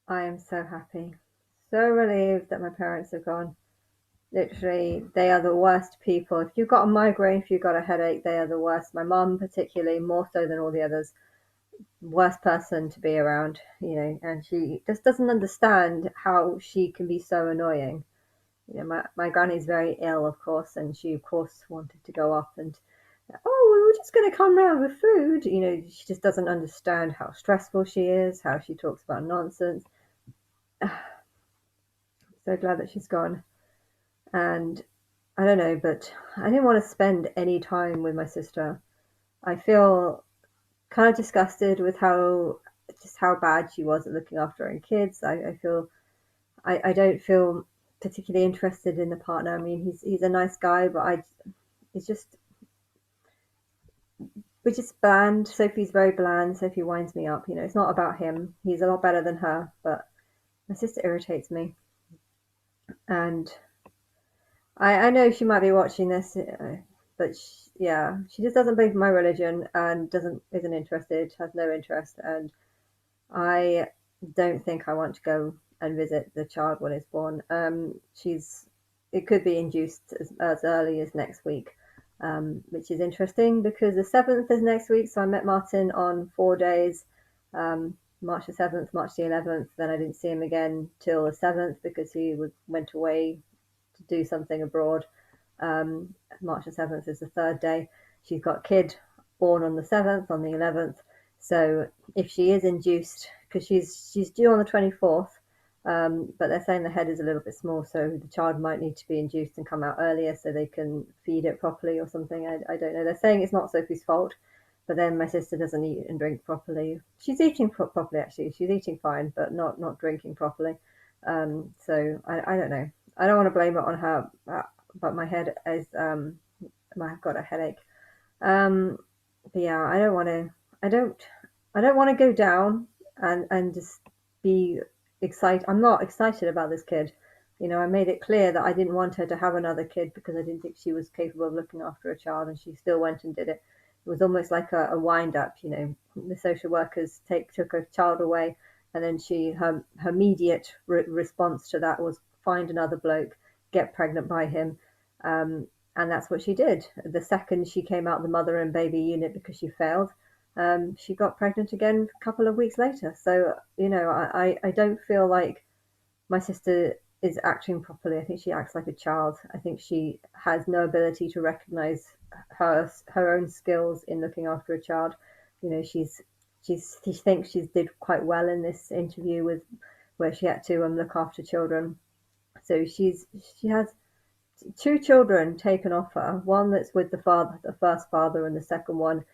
I am so happy. So relieved that my parents have gone. Literally, they are the worst people. If you've got a migraine, if you've got a headache, they are the worst. My mum, particularly, more so than all the others, worst person to be around, and she just doesn't understand how she can be so annoying. My granny's very ill, of course, and she, of course, wanted to go up and, oh, we were just going to come round with food. She just doesn't understand how stressful she is, how she talks about nonsense. So glad that she's gone. And I don't know, but I didn't want to spend any time with my sister. I feel kind of disgusted with how bad she was at looking after her own kids. I don't feel particularly interested in the partner. I mean, he's a nice guy, but he's just we're just bland. Sophie's very bland. Sophie winds me up. It's not about him. He's a lot better than her, but my sister irritates me. And I know she might be watching this, but yeah, she just doesn't believe in my religion and isn't interested, has no interest, and I don't think I want to go and visit the child when it's born. It could be induced as early as next week, which is interesting because the 7th is next week. So I met Martin on 4 days, March the 7th, March the 11th. Then I didn't see him again till the 7th because went away to do something abroad. March the 7th is the third day. She's got a kid born on the 7th, on the 11th. So if she is induced, because she's due on the 24th, but they're saying the head is a little bit small, so the child might need to be induced and come out earlier so they can feed it properly or something. I don't know. They're saying it's not Sophie's fault, but then my sister doesn't eat and drink properly. She's eating properly actually. She's eating fine, but not drinking properly. So I don't know. I don't want to blame it on her, but my head is I've got a headache. Um, but yeah, I don't want to. I don't want to go down and just be excited. I'm not excited about this kid. I made it clear that I didn't want her to have another kid because I didn't think she was capable of looking after a child, and she still went and did it. It was almost like a wind up. The social workers took a child away, and then her immediate response to that was find another bloke, get pregnant by him, and that's what she did. The second she came out the mother and baby unit because she failed, she got pregnant again a couple of weeks later. So, I don't feel like my sister is acting properly. I think she acts like a child. I think she has no ability to recognize her own skills in looking after a child. She thinks she's did quite well in this interview with where she had to look after children. So she has two children taken off her. One that's with the first father, and the second one,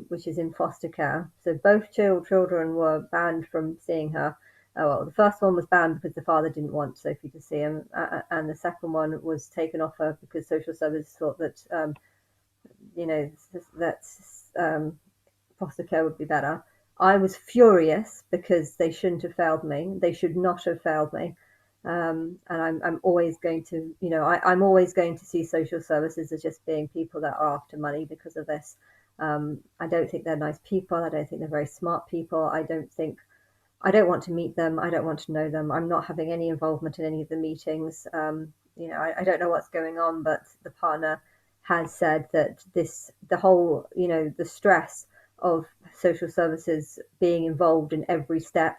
which is in foster care. So both children were banned from seeing her. Well, the first one was banned because the father didn't want Sophie to see him, and the second one was taken off her because social services thought that you know that foster care would be better. I was furious because they shouldn't have failed me. They should not have failed me. And I'm always going to, I'm always going to see social services as just being people that are after money because of this. I don't think they're nice people. I don't think they're very smart people. I don't want to meet them. I don't want to know them. I'm not having any involvement in any of the meetings. I don't know what's going on, but the partner has said that the whole, the stress of social services being involved in every step,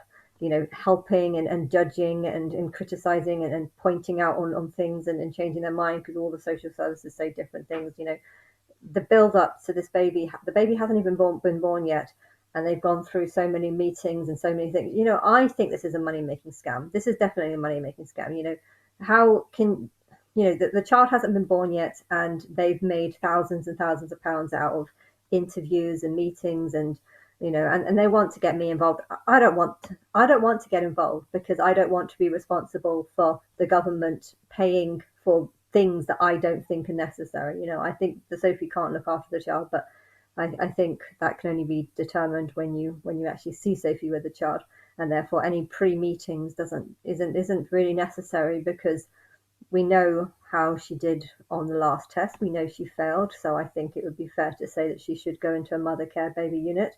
helping and judging and criticizing and pointing out on things and changing their mind because all the social services say different things. The build up to this baby, the baby hasn't even been born yet, and they've gone through so many meetings and so many things. I think this is a money making scam. This is definitely a money making scam. How can the child hasn't been born yet, and they've made thousands and thousands of pounds out of interviews and meetings, and and they want to get me involved. I don't want to get involved because I don't want to be responsible for the government paying for things that I don't think are necessary. I think the Sophie can't look after the child, but I think that can only be determined when you actually see Sophie with the child, and therefore any pre-meetings isn't really necessary because we know how she did on the last test. We know she failed, so I think it would be fair to say that she should go into a mother care baby unit.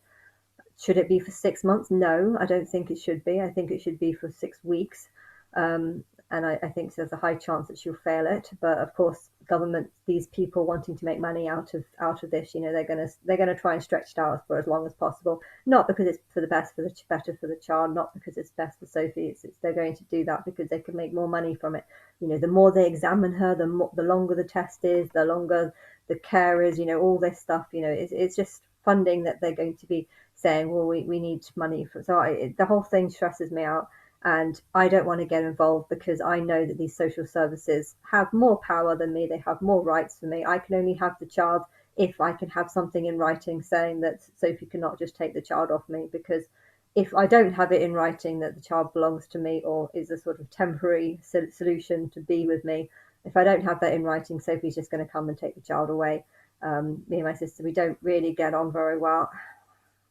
Should it be for 6 months? No, I don't think it should be. I think it should be for 6 weeks. And I think there's a high chance that she'll fail it. But of course, government, these people wanting to make money out of this, they're gonna try and stretch it out for as long as possible. Not because it's for the best, better for the child, not because it's best for Sophie. They're going to do that because they can make more money from it. The more they examine her, the longer the test is, the longer the care is. All this stuff. It's just funding that they're going to be saying, well, we need money for. So the whole thing stresses me out. And I don't want to get involved because I know that these social services have more power than me. They have more rights for me. I can only have the child if I can have something in writing saying that Sophie cannot just take the child off me, because if I don't have it in writing that the child belongs to me or is a sort of temporary solution to be with me, if I don't have that in writing, Sophie's just going to come and take the child away. Me and my sister, we don't really get on very well.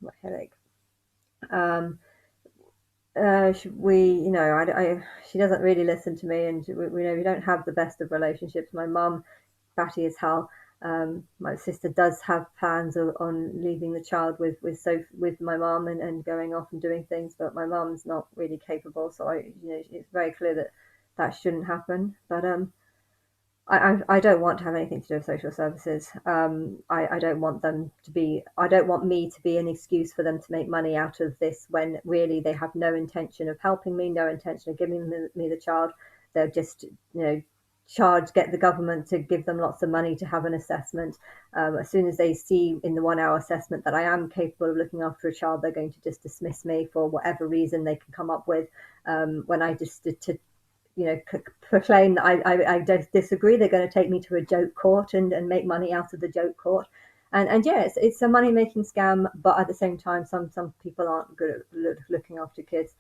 What headache. She doesn't really listen to me, and we don't have the best of relationships. My mum, batty as hell. My sister does have plans on leaving the child with my mum and going off and doing things, but my mum's not really capable. So it's very clear that that shouldn't happen. But I don't want to have anything to do with social services. I don't want I don't want me to be an excuse for them to make money out of this when really they have no intention of helping me, no intention of giving me the child. They'll just, get the government to give them lots of money to have an assessment. As soon as they see in the 1 hour assessment that I am capable of looking after a child, they're going to just dismiss me for whatever reason they can come up with. When I just proclaim that I disagree, they're going to take me to a joke court and make money out of the joke court. And yeah, it's a money making scam, but at the same time, some people aren't good at looking after kids.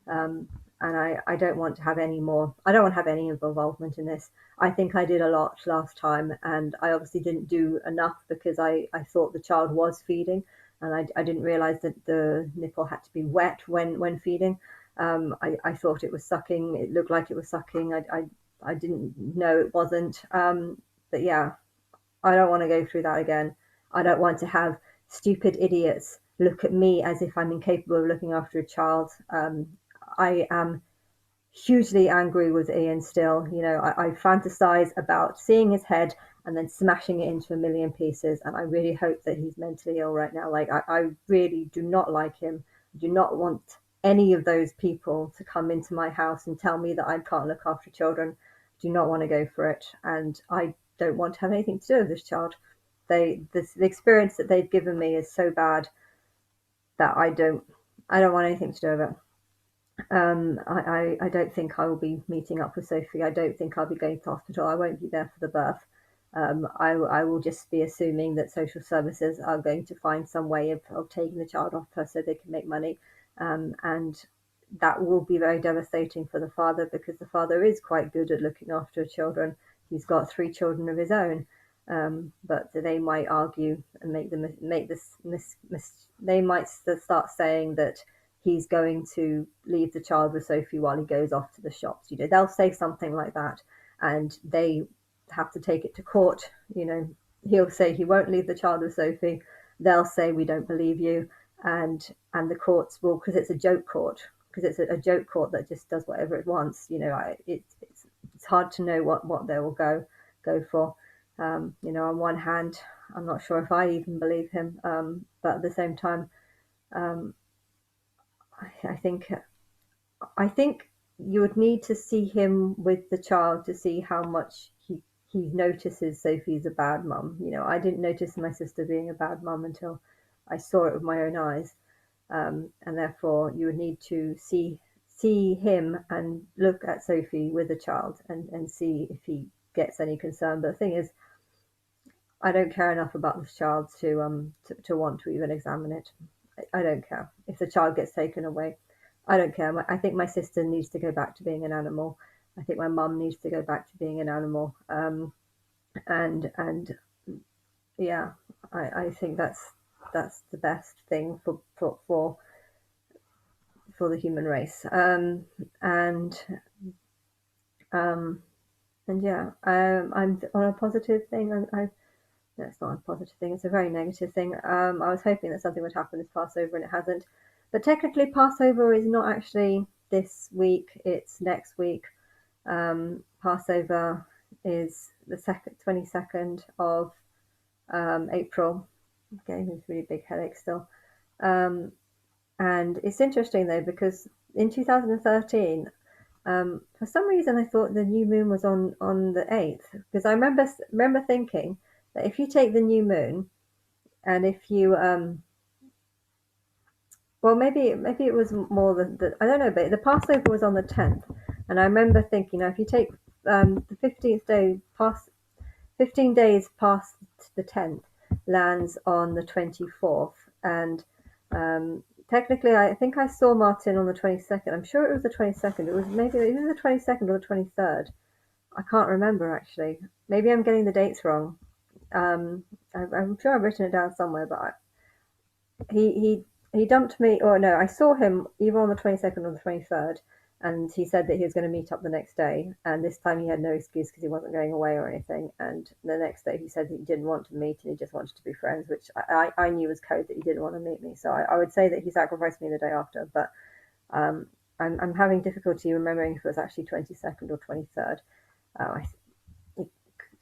And I don't want to have any more. I don't want to have any involvement in this. I think I did a lot last time, and I obviously didn't do enough because I thought the child was feeding, and I didn't realize that the nipple had to be wet when feeding. I thought it was sucking. It looked like it was sucking. I didn't know it wasn't. But yeah, I don't want to go through that again. I don't want to have stupid idiots look at me as if I'm incapable of looking after a child. I am hugely angry with Ian still. I fantasize about seeing his head and then smashing it into a million pieces. And I really hope that he's mentally ill right now. Like, I really do not like him. I do not want any of those people to come into my house and tell me that I can't look after children. I do not want to go for it. And I don't want to have anything to do with this child. The experience that they've given me is so bad that I don't want anything to do with it. I don't think I will be meeting up with Sophie. I don't think I'll be going to hospital. I won't be there for the birth. I will just be assuming that social services are going to find some way of taking the child off her so they can make money. And that will be very devastating for the father, because the father is quite good at looking after children. He's got 3 children of his own. But they might argue and they might start saying that he's going to leave the child with Sophie while he goes off to the shops. They'll say something like that, and they have to take it to court. He'll say he won't leave the child with Sophie. They'll say we don't believe you, and the courts will, because it's a joke court, because it's a joke court that just does whatever it wants. It's hard to know what they will go for. On one hand, I'm not sure if I even believe him, but at the same time, I think you would need to see him with the child to see how much he notices Sophie's a bad mum. I didn't notice my sister being a bad mum until I saw it with my own eyes, and therefore you would need to see him and look at Sophie with a child and see if he gets any concern. But the thing is, I don't care enough about this child to want to even examine it. I don't care if the child gets taken away. I don't care. I think my sister needs to go back to being an animal. I think my mum needs to go back to being an animal. And yeah, I think that's the best thing for the human race. And yeah, I'm on a positive thing. That's not a positive thing. It's a very negative thing. I was hoping that something would happen this Passover, and it hasn't. But technically, Passover is not actually this week. It's next week. Passover is the 22nd of April. I'm getting this really big headache still. And it's interesting though, because in 2013, for some reason I thought the new moon was on the 8th, because I remember thinking that if you take the new moon and if you well, maybe it was more the I don't know, but the Passover was on the 10th, and I remember thinking, now if you take the 15th day past 15 days past the 10th lands on the 24th, and technically I think I saw Martin on the 22nd. I'm sure it was the 22nd. It was the 22nd or the 23rd. I can't remember actually. Maybe I'm getting the dates wrong. I'm sure I've written it down somewhere, but he dumped me, or no, I saw him either on the 22nd or the 23rd, and he said that he was going to meet up the next day, and this time he had no excuse because he wasn't going away or anything, and the next day he said he didn't want to meet and he just wanted to be friends, which I knew was code that he didn't want to meet me, so I would say that he sacrificed me the day after, but I'm having difficulty remembering if it was actually 22nd or 23rd.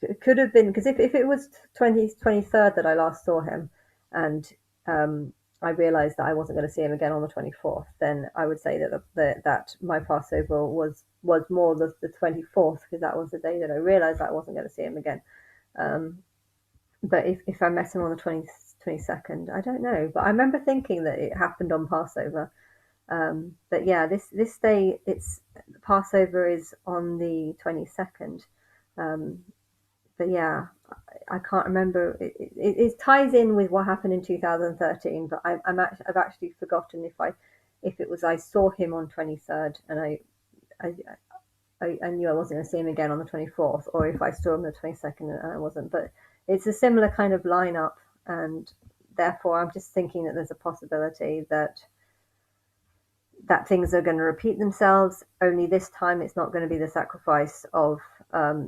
It could have been, because if it was 23rd that I last saw him, and I realised that I wasn't going to see him again on the 24th, then I would say that my Passover was more the 24th, because that was the day that I realised that I wasn't going to see him again. But if I met him on the 22nd, I don't know. But I remember thinking that it happened on Passover. But yeah, this day, it's Passover is on the 22nd. But yeah, I can't remember. It ties in with what happened in 2013, but I've actually forgotten if it was I saw him on 23rd and I knew I wasn't going to see him again on the 24th, or if I saw him on the 22nd and I wasn't. But it's a similar kind of lineup, and therefore I'm just thinking that there's a possibility that things are going to repeat themselves, only this time it's not going to be the sacrifice of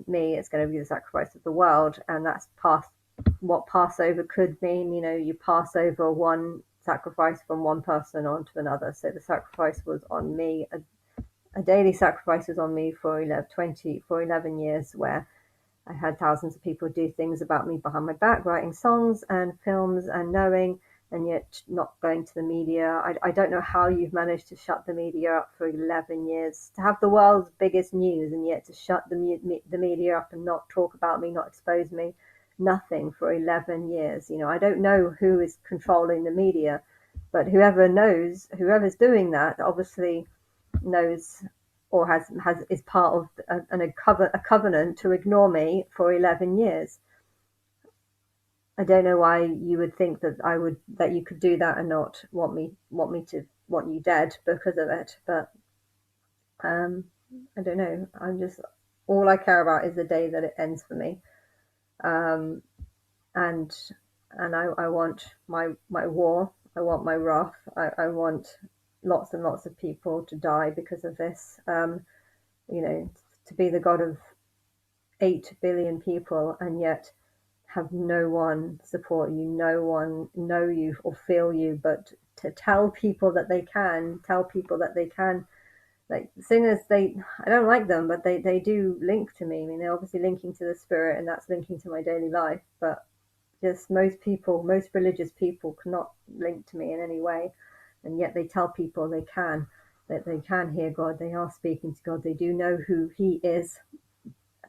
me, it's going to be the sacrifice of the world. And that's what Passover could mean. You know, you pass over one sacrifice from one person onto another. So the sacrifice was on me, a daily sacrifice was on me for 11 years, where I had thousands of people do things about me behind my back, writing songs and films and knowing, and yet not going to the media. I don't know how you've managed to shut the media up for 11 years, to have the world's biggest news, and yet to shut the media up and not talk about me, not expose me, nothing for 11 years. You know, I don't know who is controlling the media, but whoever's doing that obviously knows or has is part of a covenant to ignore me for 11 years. I don't know why you would think that you could do that and not want you dead because of it. But I don't know. All I care about is the day that it ends for me. Um, and I want my war. I want my wrath. I want lots and lots of people to die because of this. You know, to be the God of 8 billion people and yet have no one support you, no one know you or feel you, but to tell people that they can, like singers, I don't like them, but they do link to me. I mean, they're obviously linking to the spirit, and that's linking to my daily life, but just most religious people cannot link to me in any way, and yet they tell people that they can hear God, they are speaking to God, they do know who He is,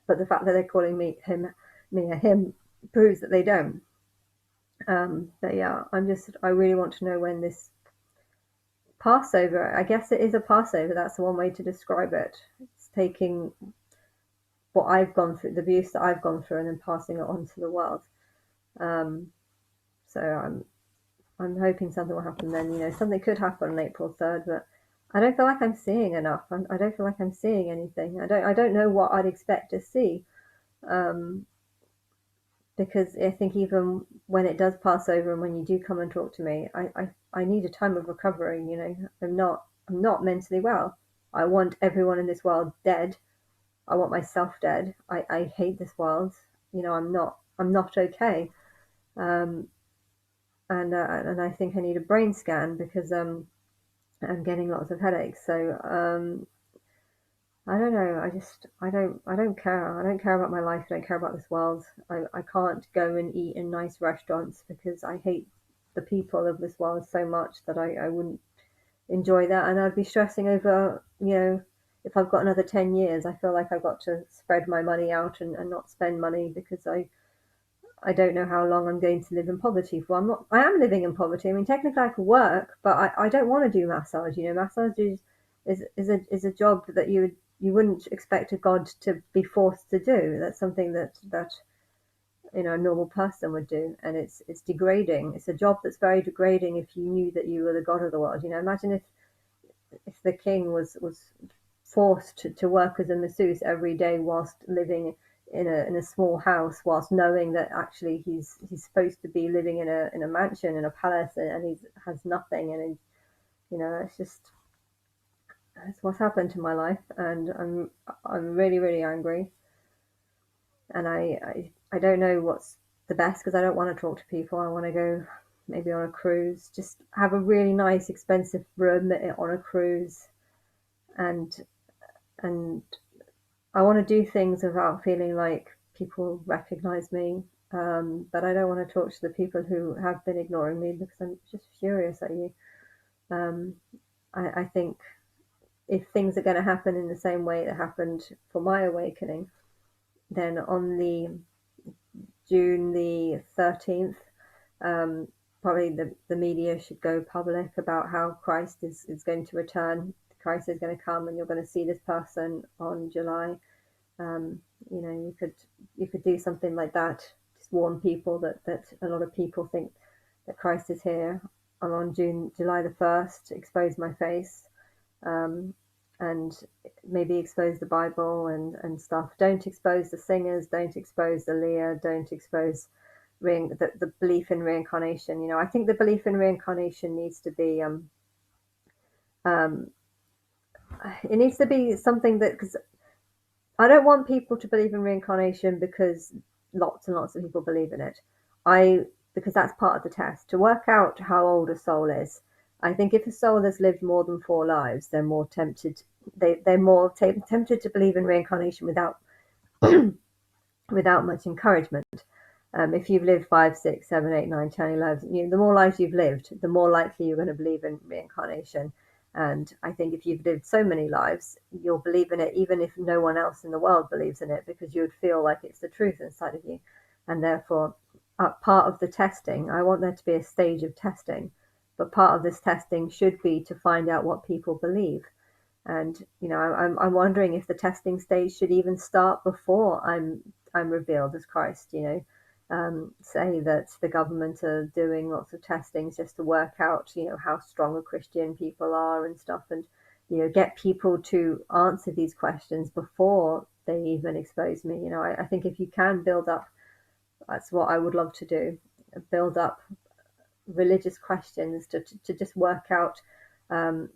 but the fact that they're calling me a him proves that they don't. But yeah, I really want to know when this Passover, I guess it is a Passover, that's the one way to describe it. It's taking what I've gone through, the abuse that I've gone through, and then passing it on to the world. So I'm hoping something will happen then. You know, something could happen on April 3rd, but I don't feel like I'm seeing enough. I don't feel like I'm seeing anything. I don't know what I'd expect to see. Because I think even when it does pass over and when you do come and talk to me, I need a time of recovery. You know, I'm not mentally well. I want everyone in this world dead. I want myself dead. I hate this world. You know, I'm not okay. um, and I think I need a brain scan because I'm getting lots of headaches. So I don't know. I don't care. I don't care about my life. I don't care about this world. I can't go and eat in nice restaurants because I hate the people of this world so much that I wouldn't enjoy that, and I'd be stressing over, if I've got another 10 years, I feel like I've got to spread my money out and not spend money because I don't know how long I'm going to live in poverty for. I am living in poverty. I mean, technically I could work, but I don't want to do massage. Massage is a job that you wouldn't expect a god to be forced to do. That's something that a normal person would do, and it's degrading. It's a job that's very degrading if you knew that you were the god of the world. Imagine if the king was forced to work as a masseuse every day whilst living in a small house, whilst knowing that actually he's supposed to be living in a mansion, in a palace, and he has nothing, and it's just that's what's happened to my life, and I'm really really angry, and I don't know what's the best because I don't want to talk to people. I want to go maybe on a cruise, just have a really nice expensive room on a cruise, and and I want to do things without feeling like people recognize me. But I don't want to talk to the people who have been ignoring me because I'm just furious at you. Um, I think if things are going to happen in the same way that happened for my awakening, then on the June the 13th, um, probably the media should go public about how Christ is going to return. Christ is going to come, and you're going to see this person on July. Um, you could do something like that. Just warn people that a lot of people think that Christ is here. I'm on July the 1st. Expose my face, um, and maybe expose the Bible and stuff. Don't expose the singers. Don't expose the Leah. Don't expose the belief in reincarnation. I think the belief in reincarnation needs to be um, it needs to be something that because I don't want people to believe in reincarnation because lots and lots of people believe in it. I Because that's part of the test to work out how old a soul is. I think if a soul has lived more than 4 lives, they're more tempted. They're more tempted to believe in reincarnation without much encouragement. If you've lived 5, 6, 7, 8, 9, 10 lives, the more lives you've lived, the more likely you're going to believe in reincarnation. And I think if you've lived so many lives, you'll believe in it, even if no one else in the world believes in it, because you would feel like it's the truth inside of you. And therefore, part of the testing, I want there to be a stage of testing, but part of this testing should be to find out what people believe. And I'm wondering if the testing stage should even start before I'm revealed as Christ. Say that the government are doing lots of testings just to work out how strong a Christian people are and stuff, and get people to answer these questions before they even expose me. I think if you can build up, that's what I would love to do, build up religious questions to just work out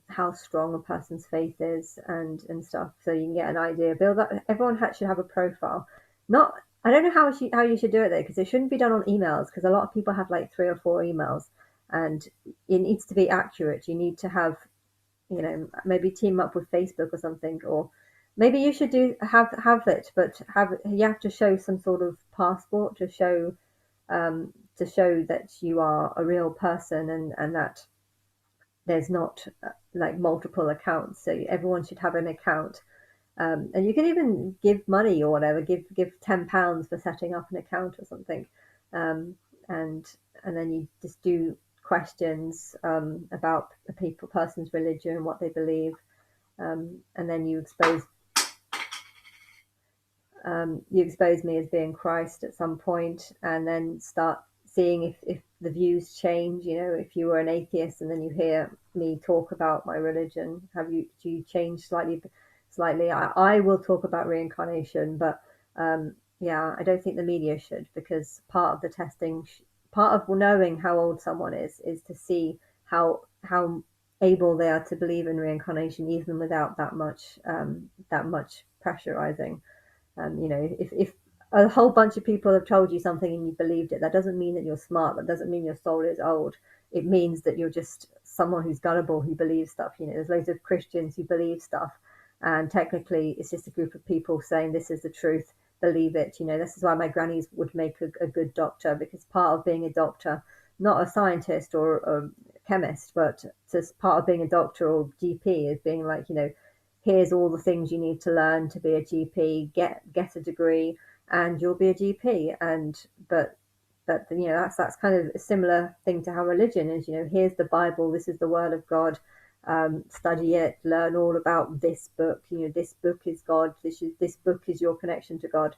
how strong a person's faith is and stuff, so you can get an idea. Build up. Everyone should have a profile. Not. I don't know how you should do it though, because it shouldn't be done on emails. Because a lot of people have like 3 or 4 emails, and it needs to be accurate. You need to have, maybe team up with Facebook or something, or maybe you should have it, but you have to show some sort of passport to show that you are a real person and that there's not like multiple accounts. So everyone should have an account, and you can even give money or whatever. Give £10 for setting up an account or something, um, and and then you just do questions about a person's religion, what they believe, and then you expose me as being Christ at some point, and then start seeing if the views change. If you were an atheist and then you hear me talk about my religion, do you change slightly? Slightly. I will talk about reincarnation, but yeah, I don't think the media should, because part of the testing, part of knowing how old someone is to see how able they are to believe in reincarnation, even without that much pressurizing. If a whole bunch of people have told you something and you believed it. That doesn't mean that you're smart. That doesn't mean your soul is old. It means that you're just someone who's gullible, who believes stuff. There's loads of Christians who believe stuff, and technically, it's just a group of people saying this is the truth. Believe it. This is why my grannies would make a good doctor, because part of being a doctor, not a scientist or a chemist, but just part of being a doctor or GP is being like, here's all the things you need to learn to be a GP. Get a degree and you'll be a GP. But that's kind of a similar thing to how religion is. Here's the Bible. This is the Word of God. Study it. Learn all about this book. This book is God. This book is your connection to God.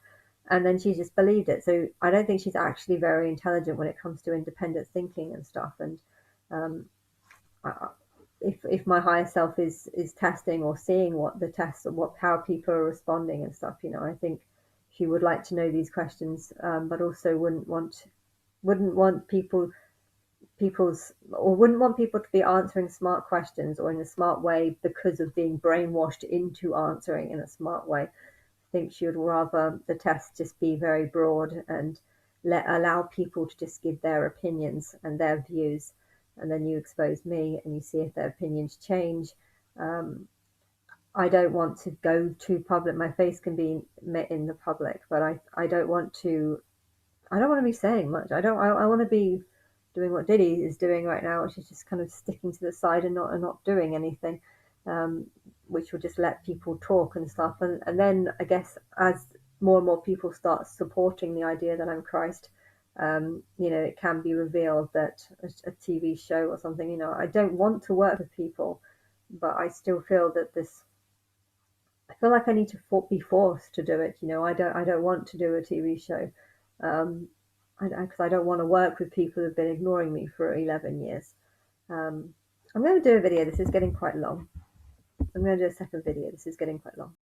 And then she just believed it. So I don't think she's actually very intelligent when it comes to independent thinking and stuff. And um, if my higher self is testing or seeing what the tests or how people are responding and stuff, I think she would like to know these questions, but also wouldn't want people to be answering smart questions or in a smart way because of being brainwashed into answering in a smart way. I think she would rather the test just be very broad and allow people to just give their opinions and their views, and then you expose me and you see if their opinions change. Um, I don't want to go too public. My face can be met in the public, but I don't want to. I don't want to be saying much. I want to be doing what Diddy is doing right now, which is just kind of sticking to the side and not doing anything, um, which will just let people talk and stuff. And then I guess as more and more people start supporting the idea that I'm Christ, it can be revealed that a TV show or something. I don't want to work with people, but I still feel that this. I feel like I need to be forced to do it. I don't want to do a TV show. Um, because I don't want to work with people who've been ignoring me for 11 years. I'm going to do a video. This is getting quite long. I'm going to do a second video. This is getting quite long.